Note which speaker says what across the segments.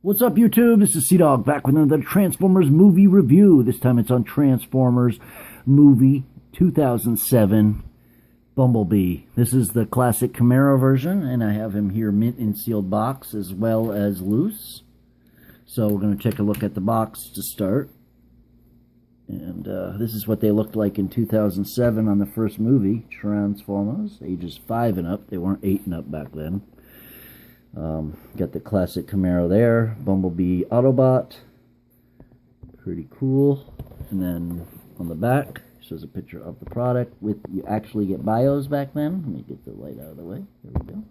Speaker 1: What's up, YouTube? This is Sea-Dog back with another Transformers movie review. This time it's on Transformers movie 2007 Bumblebee. This is the classic CAMERO version, and I have him here mint in sealed box as well as loose. So we're going to take a look at the box to start. And this is what they looked like in 2007 on the first movie, Transformers, ages 5 and up. They weren't 8 and up back then. Got the classic CAMERO there, Bumblebee Autobot, pretty cool. And then on the back shows a picture of the product with, you actually get bios back then. Let me get the light out of the way. There we go.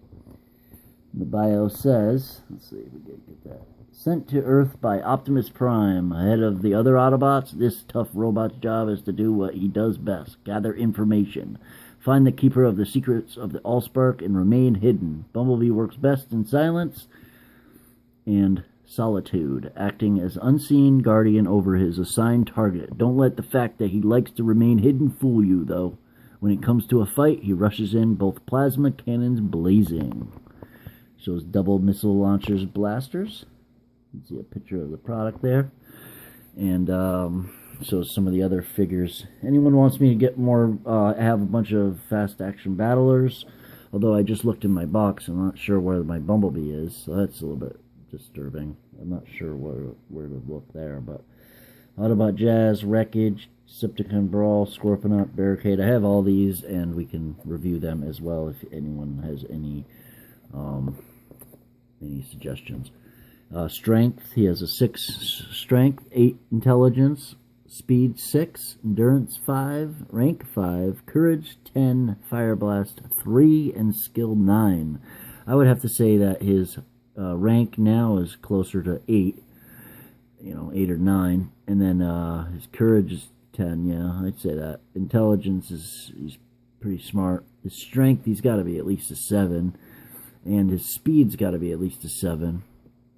Speaker 1: And the bio says, let's see if we can get that. Sent to Earth by Optimus Prime. Ahead of the other Autobots, this tough robot's job is to do what he does best: gather information. Find the keeper of the secrets of the Allspark and remain hidden. Bumblebee works best in silence and solitude, acting as unseen guardian over his assigned target. Don't let the fact that he likes to remain hidden fool you, though. When it comes to a fight, he rushes in, both plasma cannons blazing. Shows double missile launchers blasters. You can see a picture of the product there. And shows some of the other figures. Anyone wants me to get more, have a bunch of fast action battlers, although I just looked in my box, I'm not sure where my Bumblebee is, so that's a little bit disturbing. I'm not sure where to look there, but Autobot Jazz, Wreckage, Decepticon Brawl, Scorponok, Barricade, I have all these, and we can review them as well if anyone has any suggestions. Strength, he has a 6 strength, 8 intelligence, speed 6, endurance 5, rank 5, courage 10, fire blast 3, and skill 9. I would have to say that his rank now is closer to 8, 8 or 9, and then his courage is 10, yeah, I'd say that. Intelligence he's pretty smart. His strength, he's got to be at least a 7, and his speed's got to be at least a 7.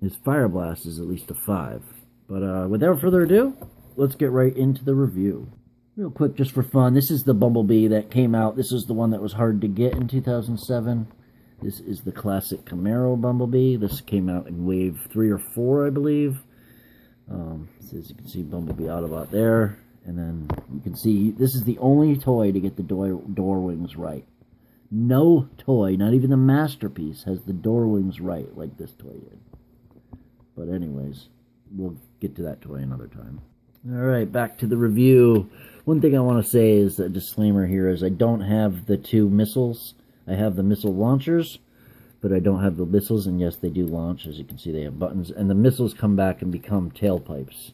Speaker 1: His fire blast is at least a 5. But without further ado, let's get right into the review. Real quick, just for fun, this is the Bumblebee that came out. This is the one that was hard to get in 2007. This is the classic CAMERO Bumblebee. This came out in wave 3 or 4, I believe. So as you can see, Bumblebee Autobot there. And then you can see, this is the only toy to get the door wings right. No toy, not even the Masterpiece, has the door wings right like this toy did. But anyways, we'll get to that toy another time. Alright, back to the review. One thing I want to say is a disclaimer here is I don't have the 2 missiles. I have the missile launchers, but I don't have the missiles, and yes, they do launch. As you can see, they have buttons, and the missiles come back and become tailpipes.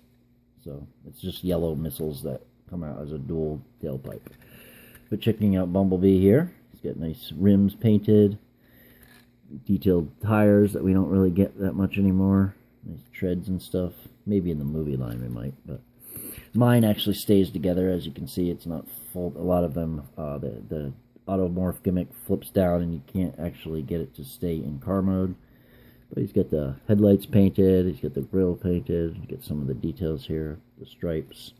Speaker 1: So, it's just yellow missiles that come out as a dual tailpipe. But checking out Bumblebee here, he's got nice rims painted, detailed tires that we don't really get that much anymore. Nice treads and stuff. Maybe in the movie line we might, but mine actually stays together. As you can see, it's not full. A lot of them, the automorph gimmick flips down and you can't actually get it to stay in car mode. But he's got the headlights painted, he's got the grille painted, you get some of the details here, the stripes,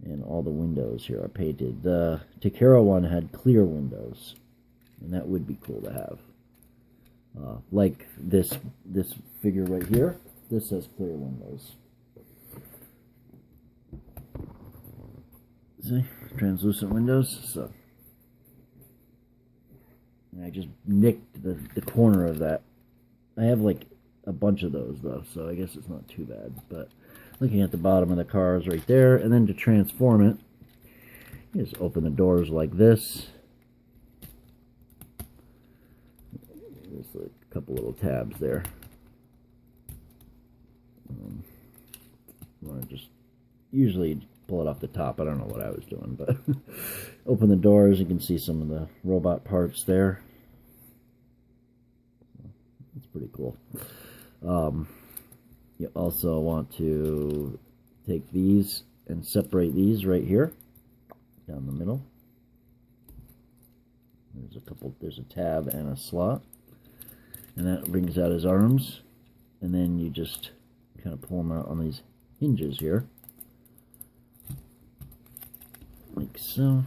Speaker 1: and all the windows here are painted. The Takara one had clear windows, and that would be cool to have. Like this figure right here, this has clear windows. See? Translucent windows. So I just nicked the corner of that. I have like a bunch of those though, so I guess it's not too bad. But looking at the bottom of the cars right there, and then to transform it, you just open the doors like this. There's like a couple little tabs there. I just usually pull it off the top. I don't know what I was doing, but open the doors. You can see some of the robot parts there. It's pretty cool. You also want to take these and separate these right here down the middle. There's a tab and a slot, and that brings out his arms, and then you just kind of pull them out on these hinges here, like so.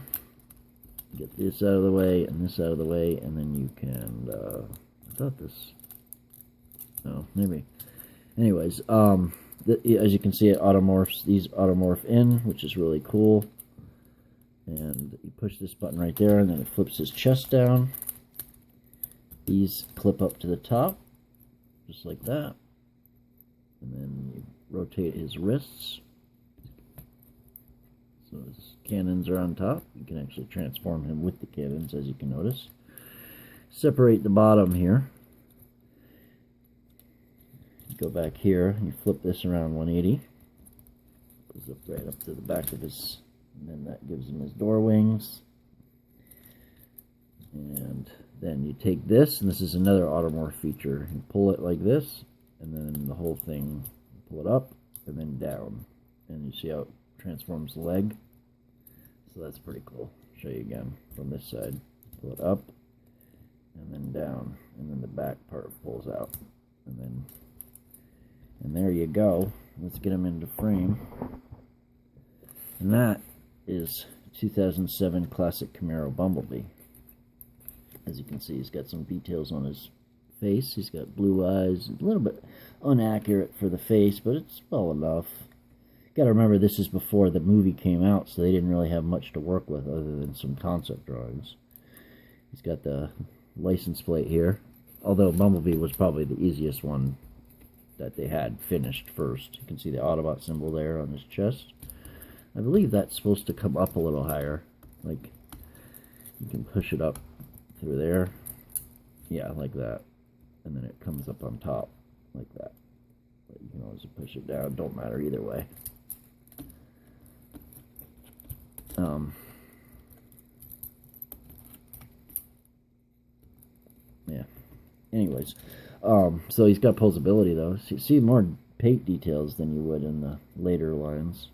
Speaker 1: Get this out of the way and this out of the way, and then you can I thought this, oh, maybe Anyways, as you can see, it automorphs. These automorph in, which is really cool. And you push this button right there, and then it flips his chest down. These clip up to the top, just like that. And then you rotate his wrists. So his cannons are on top. You can actually transform him with the cannons, as you can notice. Separate the bottom here. Go back here, you flip this around 180. Goes up right up to the back of his, and then that gives him his door wings. And then you take this, and this is another automorph feature. You pull it like this, and then the whole thing, pull it up, and then down. And you see how it transforms the leg? So that's pretty cool. I'll show you again from this side. Pull it up, and then down, and then the back part pulls out. And there you go. Let's get him into frame. And that is 2007 classic Camero Bumblebee. As you can see, he's got some details on his face. He's got blue eyes. A little bit inaccurate for the face, but it's well enough. Got to remember, this is before the movie came out, so they didn't really have much to work with other than some concept drawings. He's got the license plate here, although Bumblebee was probably the easiest one that they had finished first. You can see the Autobot symbol there on his chest. I believe that's supposed to come up a little higher. Like, you can push it up through there. Yeah, like that. And then it comes up on top, like that. But you can always push it down. Don't matter either way. Yeah. Anyways, so he's got posability though. So you see more paint details than you would in the later lines.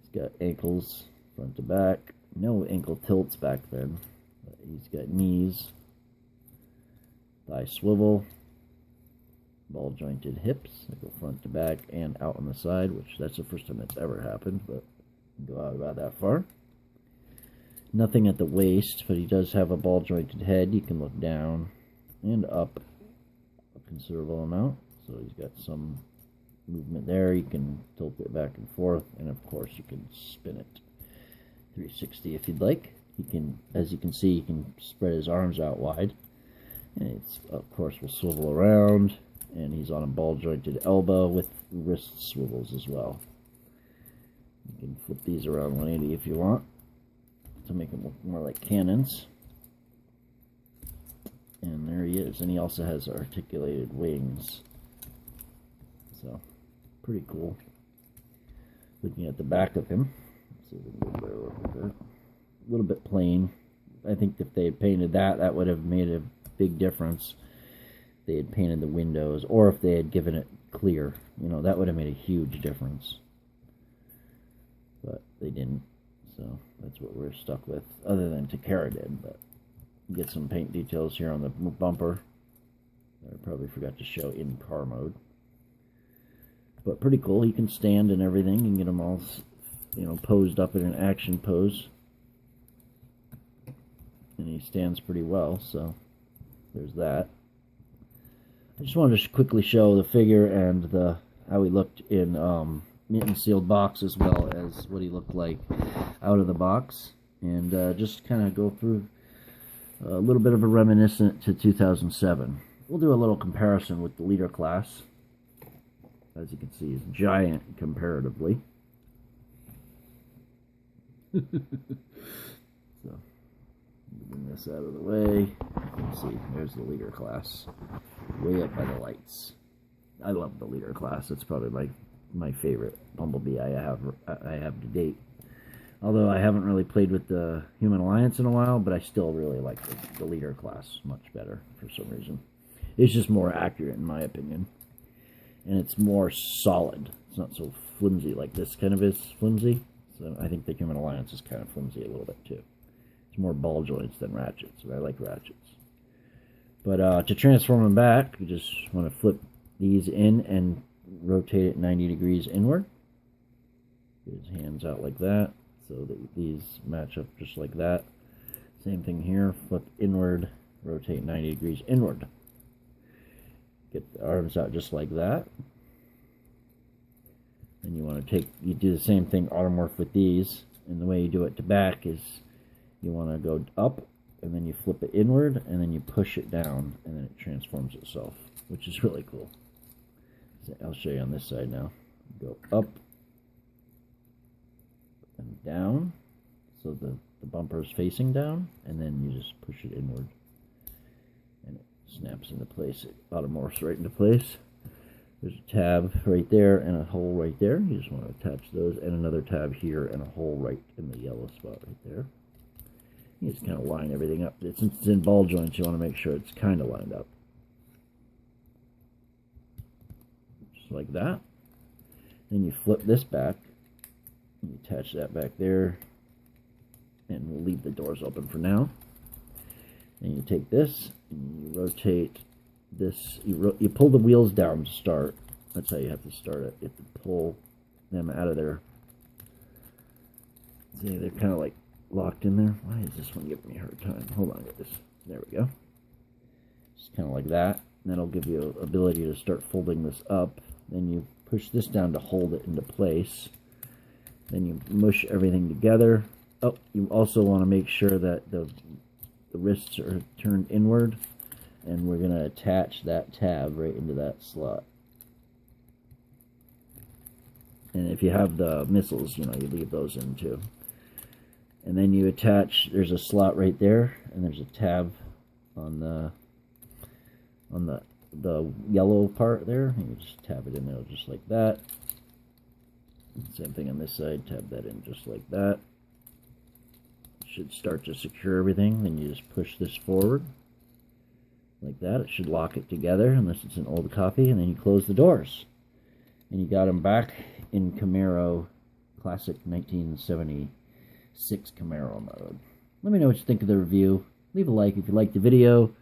Speaker 1: He's got ankles front to back. No ankle tilts back then. But he's got knees, thigh swivel, ball jointed hips that go front to back and out on the side, which that's the first time that's ever happened, but go out about that far. Nothing at the waist, but he does have a ball jointed head. You can look down and up a considerable amount, so he's got some movement there. You can tilt it back and forth, and of course you can spin it 360 if you'd like. He can, as you can see, he can spread his arms out wide, and it's of course will swivel around, and he's on a ball jointed elbow with wrist swivels as well. You can flip these around 180 if you want to make them look more like cannons. And there he is. And he also has articulated wings. So, pretty cool. Looking at the back of him. Let's see if we can get a better look at that. A little bit plain. I think if they had painted that, that would have made a big difference. If they had painted the windows, or if they had given it clear. You know, that would have made a huge difference. But they didn't. So, that's what we're stuck with. Other than Takara did, but get some paint details here on the bumper that I probably forgot to show in car mode. But pretty cool. He can stand and everything. You can get them all, you know, posed up in an action pose. And he stands pretty well, so there's that. I just wanted to quickly show the figure and the how he looked in mint and sealed box, as well as what he looked like out of the box. And just kind of go through a little bit of a reminiscent to 2007. We'll do a little comparison with the leader class. As you can see, he's giant comparatively. So, bring this out of the way. You can see, there's the leader class, way up by the lights. I love the leader class. It's probably my favorite Bumblebee I have to date. Although I haven't really played with the Human Alliance in a while, but I still really like the leader class much better for some reason. It's just more accurate in my opinion. And it's more solid. It's not so flimsy like this kind of is flimsy. So I think the Human Alliance is kind of flimsy a little bit too. It's more ball joints than ratchets, and I like ratchets. But to transform them back, you just want to flip these in and rotate it 90 degrees inward. Get his hands out like that, so that these match up just like that. Same thing here, flip inward, rotate 90 degrees inward. Get the arms out just like that. Then you want to you do the same thing, automorph with these. And the way you do it to back is you want to go up, and then you flip it inward, and then you push it down, and then it transforms itself, which is really cool. So I'll show you on this side now. Go up and down, so the bumper is facing down, and then you just push it inward, and it snaps into place. It automorphs right into place. There's a tab right there and a hole right there. You just want to attach those, and another tab here and a hole right in the yellow spot right there. You just kind of line everything up. Since it's in ball joints, you want to make sure it's kind of lined up. Just like that. Then you flip this back, and you attach that back there, and we'll leave the doors open for now. And you take this, and you rotate this, you pull the wheels down to start. That's how you have to start it. You have to pull them out of there. See, they're kind of like locked in there. Why is this one giving me a hard time? Hold on, guys. There we go. Just kind of like that. And that'll give you the ability to start folding this up. Then you push this down to hold it into place. Then you mush everything together. Oh, you also want to make sure that the wrists are turned inward. And we're going to attach that tab right into that slot. And if you have the missiles, you leave those in too. And then you attach, there's a slot right there, and there's a tab on the yellow part there. And you just tab it in there just like that. Same thing on this side, tab that in just like that. Should start to secure everything. Then you just push this forward like that. It should lock it together unless it's an old copy, and then you close the doors. And you got them back in Camero Classic 1976 Camero mode. Let me know what you think of the review. Leave a like if you liked the video.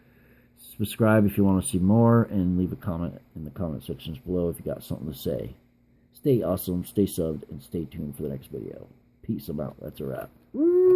Speaker 1: Subscribe if you want to see more, and leave a comment in the comment sections below if you got something to say. Stay awesome, stay subbed, and stay tuned for the next video. Peace. I'm out. That's a wrap. Woo!